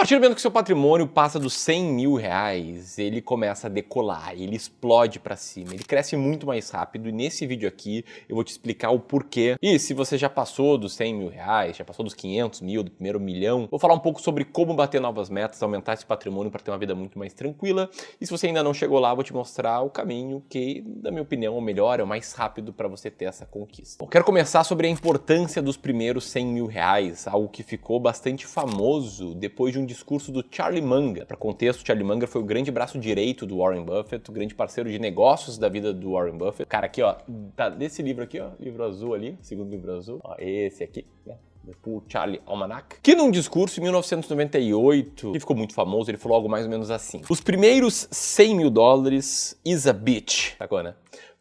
partir do momento que seu patrimônio passa dos 100 mil reais, ele começa a decolar, ele explode para cima, ele cresce muito mais rápido e nesse vídeo aqui eu vou te explicar o porquê. E se você já passou dos 100 mil reais, já passou dos 500 mil, do primeiro milhão, vou falar um pouco sobre como bater novas metas, aumentar esse patrimônio para ter uma vida muito mais tranquila. E se você ainda não chegou lá, vou te mostrar o caminho que, na minha opinião, é o melhor, é o mais rápido para você ter essa conquista. Bom, quero começar sobre a importância dos primeiros 100 mil reais, algo que ficou bastante famoso depois de um discurso do Charlie Munger. Para contexto, Charlie Munger foi o grande braço direito do Warren Buffett, o grande parceiro de negócios da vida do Warren Buffett. Cara, aqui ó, tá desse livro aqui ó, livro azul ali, segundo livro azul, ó, esse aqui, né? O Charlie Almanac, que num discurso em 1998, que ficou muito famoso, ele falou algo mais ou menos assim: os primeiros 100 mil dólares is a bitch, sacou, né?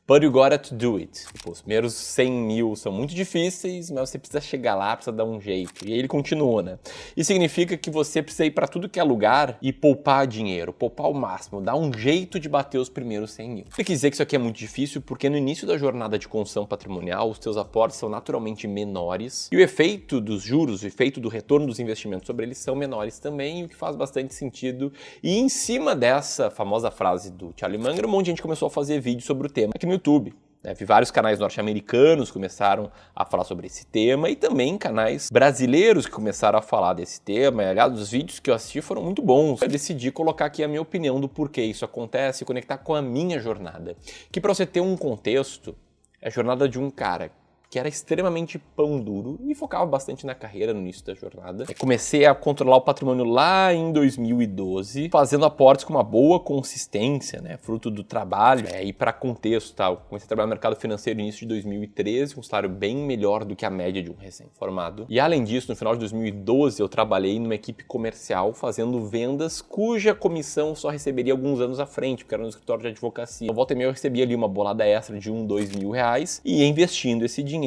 But you gotta to do it. Tipo, os primeiros 100 mil são muito difíceis, mas você precisa chegar lá, precisa dar um jeito. E aí ele continuou, né? Isso significa que você precisa ir para tudo que é lugar e poupar dinheiro, poupar o máximo, dar um jeito de bater os primeiros 100 mil. Ele quis dizer que isso aqui é muito difícil porque no início da jornada de construção patrimonial, os teus aportes são naturalmente menores e o efeito dos juros, o efeito do retorno dos investimentos sobre eles são menores também, o que faz bastante sentido. E em cima dessa famosa frase do Charlie Munger, um monte de gente começou a fazer vídeos sobre o tema aqui no YouTube. Vi vários canais norte-americanos que começaram a falar sobre esse tema e também canais brasileiros que começaram a falar desse tema. E, aliás, os vídeos que eu assisti foram muito bons. Eu decidi colocar aqui a minha opinião do porquê isso acontece e conectar com a minha jornada. Que para você ter um contexto, é a jornada de um cara que era extremamente pão duro e focava bastante na carreira no início da jornada. Comecei a controlar o patrimônio lá em 2012, fazendo aportes com uma boa consistência, né, fruto do trabalho. E para contexto, tá, eu comecei a trabalhar no mercado financeiro no início de 2013, com um salário bem melhor do que a média de um recém-formado. E além disso, no final de 2012, eu trabalhei numa equipe comercial fazendo vendas cuja comissão só receberia alguns anos à frente, porque era no escritório de advocacia. Então, volta e meia eu recebia ali uma bolada extra de 2 mil reais e ia investindo esse dinheiro.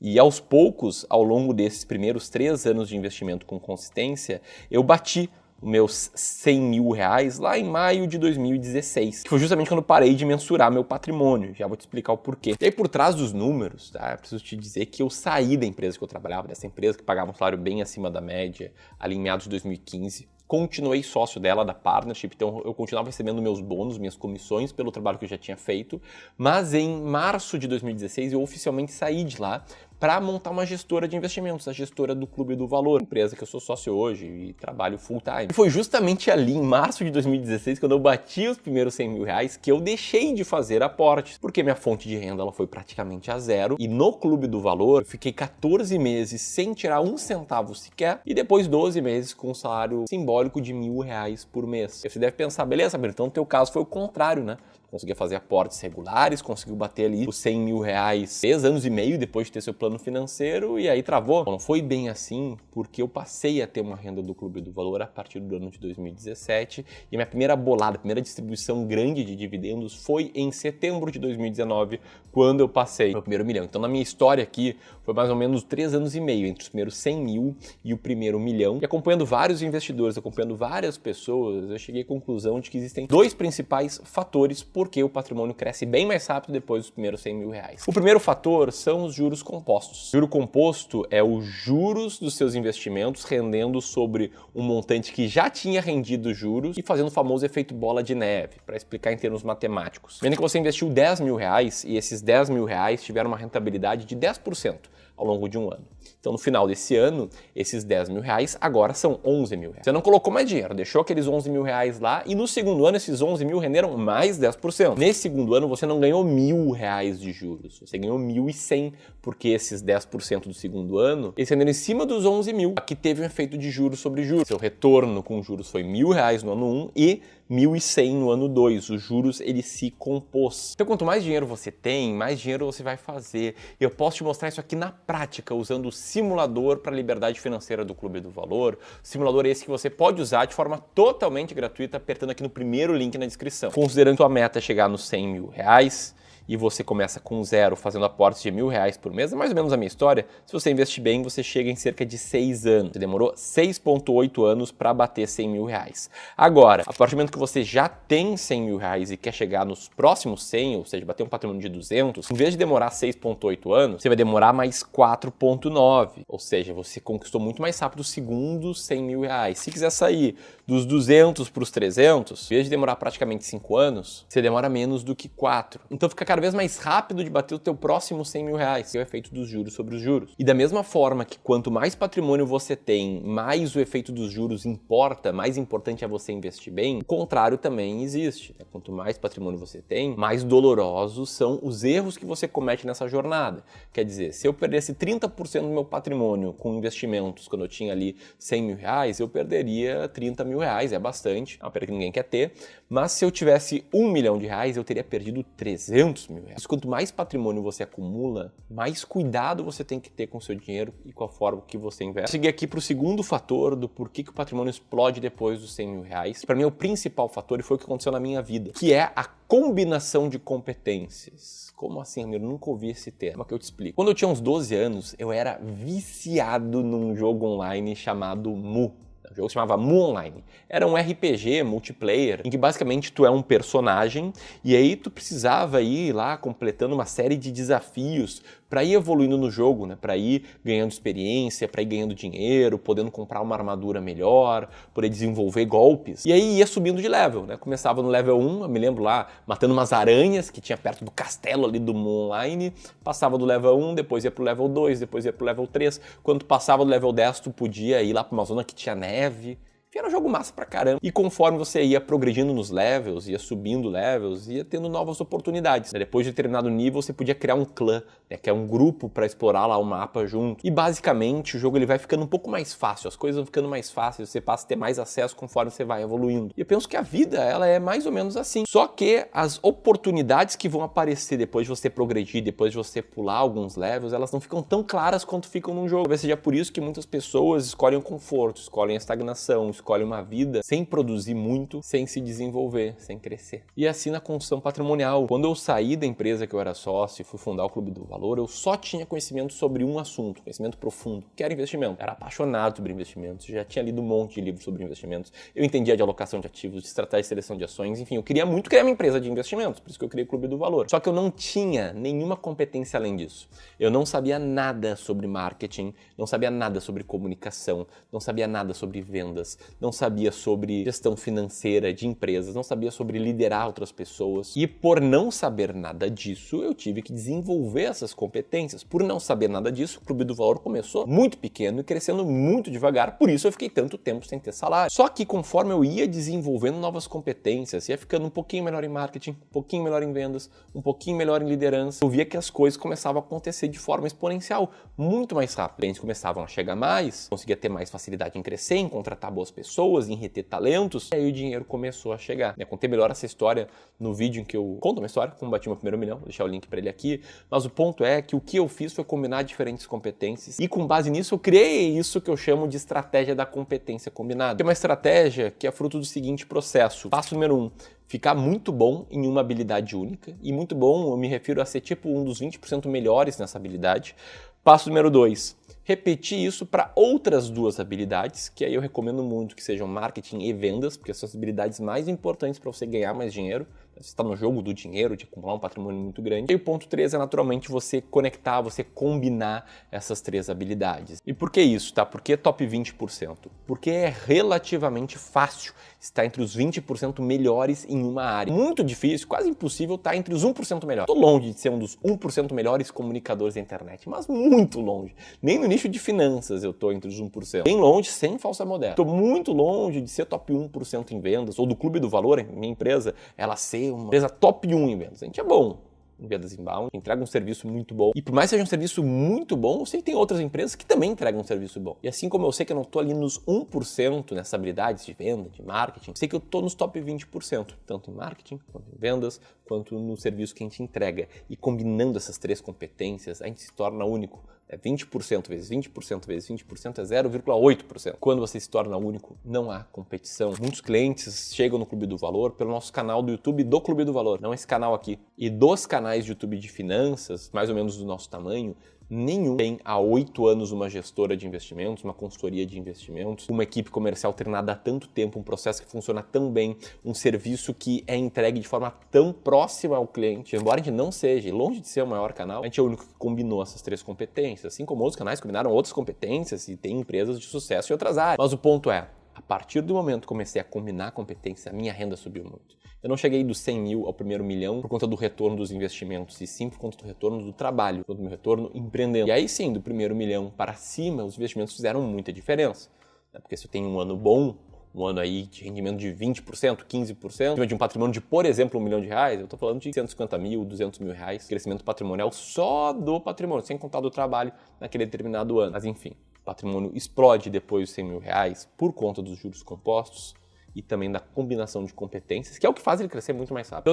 E aos poucos, ao longo desses primeiros 3 anos de investimento com consistência, eu bati os meus 100 mil reais lá em maio de 2016, que foi justamente quando eu parei de mensurar meu patrimônio. Já vou te explicar o porquê. E aí, por trás dos números, tá, eu preciso te dizer que eu saí da empresa que eu trabalhava, dessa empresa que pagava um salário bem acima da média, ali em meados de 2015. Continuei sócio dela, da Partnership, então eu continuava recebendo meus bônus, minhas comissões pelo trabalho que eu já tinha feito, mas em março de 2016 eu oficialmente saí de lá para montar uma gestora de investimentos, a gestora do Clube do Valor, empresa que eu sou sócio hoje e trabalho full time. E foi justamente ali, em março de 2016, quando eu bati os primeiros 100 mil reais, que eu deixei de fazer aportes, porque minha fonte de renda ela foi praticamente a zero, e no Clube do Valor eu fiquei 14 meses sem tirar um centavo sequer, e depois 12 meses com um salário simbólico de R$1.000 por mês. E você deve pensar, beleza, então no teu caso foi o contrário, né? Conseguia fazer aportes regulares, conseguiu bater ali os 100 mil reais 3 anos e meio depois de ter seu plano financeiro e aí travou. Não foi bem assim, porque eu passei a ter uma renda do Clube do Valor a partir do ano de 2017 e a minha primeira bolada, a primeira distribuição grande de dividendos foi em setembro de 2019, quando eu passei meu primeiro milhão. Então na minha história aqui foi mais ou menos 3 anos e meio entre os primeiros 100 mil e o primeiro milhão. E acompanhando vários investidores, acompanhando várias pessoas, eu cheguei à conclusão de que existem 2 principais fatores porque o patrimônio cresce bem mais rápido depois dos primeiros 100 mil reais. O primeiro fator são os juros compostos. O juro composto é os juros dos seus investimentos rendendo sobre um montante que já tinha rendido juros e fazendo o famoso efeito bola de neve, para explicar em termos matemáticos. Vendo que você investiu 10 mil reais e esses 10 mil reais tiveram uma rentabilidade de 10% ao longo de um ano. Então, no final desse ano, esses 10 mil reais agora são 11 mil reais. Você não colocou mais dinheiro, deixou aqueles 11 mil reais lá e no segundo ano esses 11 mil renderam mais 10%. Nesse segundo ano você não ganhou 1.000 reais de juros, você ganhou 1.100, porque esses 10% do segundo ano, eles renderam em cima dos 11 mil. Aqui teve um efeito de juros sobre juros. Seu retorno com juros foi 1.000 reais no ano 1 e 1.100 no ano 2. Os juros, ele se compôs. Então, quanto mais dinheiro você tem, mais dinheiro você vai fazer. E eu posso te mostrar isso aqui na prática, usando o simulador para a liberdade financeira do Clube do Valor. Simulador esse que você pode usar de forma totalmente gratuita, apertando aqui no primeiro link na descrição. Considerando que a meta é chegar nos 100 mil reais, e você começa com zero fazendo aportes de R$1.000 por mês, é mais ou menos a minha história. Se você investir bem, você chega em cerca de 6 anos. Você demorou 6,8 anos para bater R$100.000. Agora, a partir do momento que você já tem R$100.000 e quer chegar nos próximos 100, ou seja, bater um patrimônio de 200, em vez de demorar 6,8 anos, você vai demorar mais 4,9. Ou seja, você conquistou muito mais rápido o segundo R$100.000. Se quiser sair dos 200 para os 300, em vez de demorar praticamente 5 anos, você demora menos do que 4. Então fica cada vez mais rápido de bater o teu próximo R$100.000, que é o efeito dos juros sobre os juros. E da mesma forma que quanto mais patrimônio você tem, mais o efeito dos juros importa, mais importante é você investir bem, o contrário também existe. Quanto mais patrimônio você tem, mais dolorosos são os erros que você comete nessa jornada. Quer dizer, se eu perdesse 30% do meu patrimônio com investimentos, quando eu tinha ali R$100.000, eu perderia R$30.000, é bastante, é uma perda que ninguém quer ter, mas se eu tivesse R$1 milhão, eu teria perdido R$300.000. Quanto mais patrimônio você acumula, mais cuidado você tem que ter com o seu dinheiro e com a forma que você investe. Vou seguir aqui para o segundo fator do porquê que o patrimônio explode depois dos R$100.000. Para mim é o principal fator e foi o que aconteceu na minha vida, que é a combinação de competências. Como assim, Ramiro? Nunca ouvi esse termo, que eu te explico. Quando eu tinha uns 12 anos, eu era viciado num jogo online chamado Mu. O jogo se chamava Mu Online. Era um RPG multiplayer em que basicamente tu é um personagem e aí tu precisava ir lá completando uma série de desafios para ir evoluindo no jogo, né? Para ir ganhando experiência, para ir ganhando dinheiro, podendo comprar uma armadura melhor, poder desenvolver golpes. E aí ia subindo de level, né? Começava no level 1, eu me lembro lá, matando umas aranhas que tinha perto do castelo ali do Mu Online, passava do level 1, depois ia pro level 2, depois ia pro level 3. Quando tu passava do level 10, tu podia ir lá pra uma zona que tinha neve. Era um jogo massa pra caramba. E conforme você ia progredindo nos levels, ia subindo levels, ia tendo novas oportunidades. Depois de determinado nível, você podia criar um clã, né, que é um grupo pra explorar lá o mapa junto. E basicamente o jogo ele vai ficando um pouco mais fácil, as coisas vão ficando mais fáceis, você passa a ter mais acesso conforme você vai evoluindo. E eu penso que a vida, ela é mais ou menos assim. Só que as oportunidades que vão aparecer depois de você progredir, depois de você pular alguns levels, elas não ficam tão claras quanto ficam num jogo. Talvez seja por isso que muitas pessoas escolhem o conforto, escolhem a estagnação, escolhe uma vida sem produzir muito, sem se desenvolver, sem crescer. E assim na construção patrimonial. Quando eu saí da empresa que eu era sócio e fui fundar o Clube do Valor, eu só tinha conhecimento sobre um assunto, conhecimento profundo, que era investimento. Eu era apaixonado sobre investimentos, já tinha lido um monte de livros sobre investimentos, eu entendia de alocação de ativos, de estratégia de seleção de ações, enfim, eu queria muito criar minha empresa de investimentos, por isso que eu criei o Clube do Valor. Só que eu não tinha nenhuma competência além disso. Eu não sabia nada sobre marketing, não sabia nada sobre comunicação, não sabia nada sobre vendas, não sabia sobre gestão financeira de empresas, não sabia sobre liderar outras pessoas. E por não saber nada disso, eu tive que desenvolver essas competências. Por não saber nada disso, o Clube do Valor começou muito pequeno e crescendo muito devagar, por isso eu fiquei tanto tempo sem ter salário. Só que conforme eu ia desenvolvendo novas competências, ia ficando um pouquinho melhor em marketing, um pouquinho melhor em vendas, um pouquinho melhor em liderança, eu via que as coisas começavam a acontecer de forma exponencial, muito mais rápido. Os clientes começavam a chegar mais, conseguia ter mais facilidade em crescer, em contratar boas pessoas, em reter talentos, e aí o dinheiro começou a chegar. Eu contei melhor essa história no vídeo em que eu conto uma história, como bati meu primeiro milhão, vou deixar o link para ele aqui, mas o ponto é que o que eu fiz foi combinar diferentes competências e com base nisso eu criei isso que eu chamo de estratégia da competência combinada. É uma estratégia que é fruto do seguinte processo. Passo número 1. Ficar muito bom em uma habilidade única, e muito bom eu me refiro a ser tipo um dos 20% melhores nessa habilidade. Passo número 2, repetir isso para outras duas habilidades, que aí eu recomendo muito que sejam marketing e vendas, porque são as habilidades mais importantes para você ganhar mais dinheiro. Você está no jogo do dinheiro, de acumular um patrimônio muito grande. E o ponto 3 é naturalmente você conectar, você combinar essas três habilidades. E por que isso, tá? Por que top 20%? Porque é relativamente fácil estar entre os 20% melhores em uma área. Muito difícil, quase impossível estar entre os 1% melhores. Estou longe de ser um dos 1% melhores comunicadores da internet, mas muito longe. Nem no nicho de finanças eu estou entre os 1%. Bem longe, sem falsa modéstia. Estou muito longe de ser top 1% em vendas, ou do Clube do Valor, minha empresa, ela ser uma empresa top 1 em vendas. A gente é bom em vendas inbound, entrega um serviço muito bom. E por mais que seja um serviço muito bom, eu sei que tem outras empresas que também entregam um serviço bom. E assim como eu sei que eu não estou ali nos 1% nessas habilidades de venda, de marketing, eu sei que eu estou nos top 20%, tanto em marketing, quanto em vendas, quanto no serviço que a gente entrega. E combinando essas três competências, a gente se torna único. É 20% vezes 20% vezes 20% é 0,8%. Quando você se torna único, não há competição. Muitos clientes chegam no Clube do Valor pelo nosso canal do YouTube do Clube do Valor, não esse canal aqui. E dos canais de YouTube de finanças, mais ou menos do nosso tamanho, nenhum tem há 8 anos uma gestora de investimentos, uma consultoria de investimentos, uma equipe comercial treinada há tanto tempo, um processo que funciona tão bem, um serviço que é entregue de forma tão próxima ao cliente. Embora a gente não seja, longe de ser o maior canal, a gente é o único que combinou essas 3 competências, assim como outros canais combinaram outras competências e tem empresas de sucesso em outras áreas. Mas o ponto é, a partir do momento que comecei a combinar a competência, a minha renda subiu muito. Eu não cheguei dos 100 mil ao primeiro milhão por conta do retorno dos investimentos, e sim por conta do retorno do trabalho, por conta do meu retorno empreendendo. E aí sim, do primeiro milhão para cima, os investimentos fizeram muita diferença. Porque se eu tenho um ano bom, um ano aí de rendimento de 20%, 15%, de um patrimônio de, por exemplo, R$1 milhão, eu estou falando de 150 mil, 200 mil reais, crescimento patrimonial só do patrimônio, sem contar do trabalho naquele determinado ano. Mas enfim, o patrimônio explode depois dos 100 mil reais por conta dos juros compostos e também da combinação de competências, que é o que faz ele crescer muito mais rápido.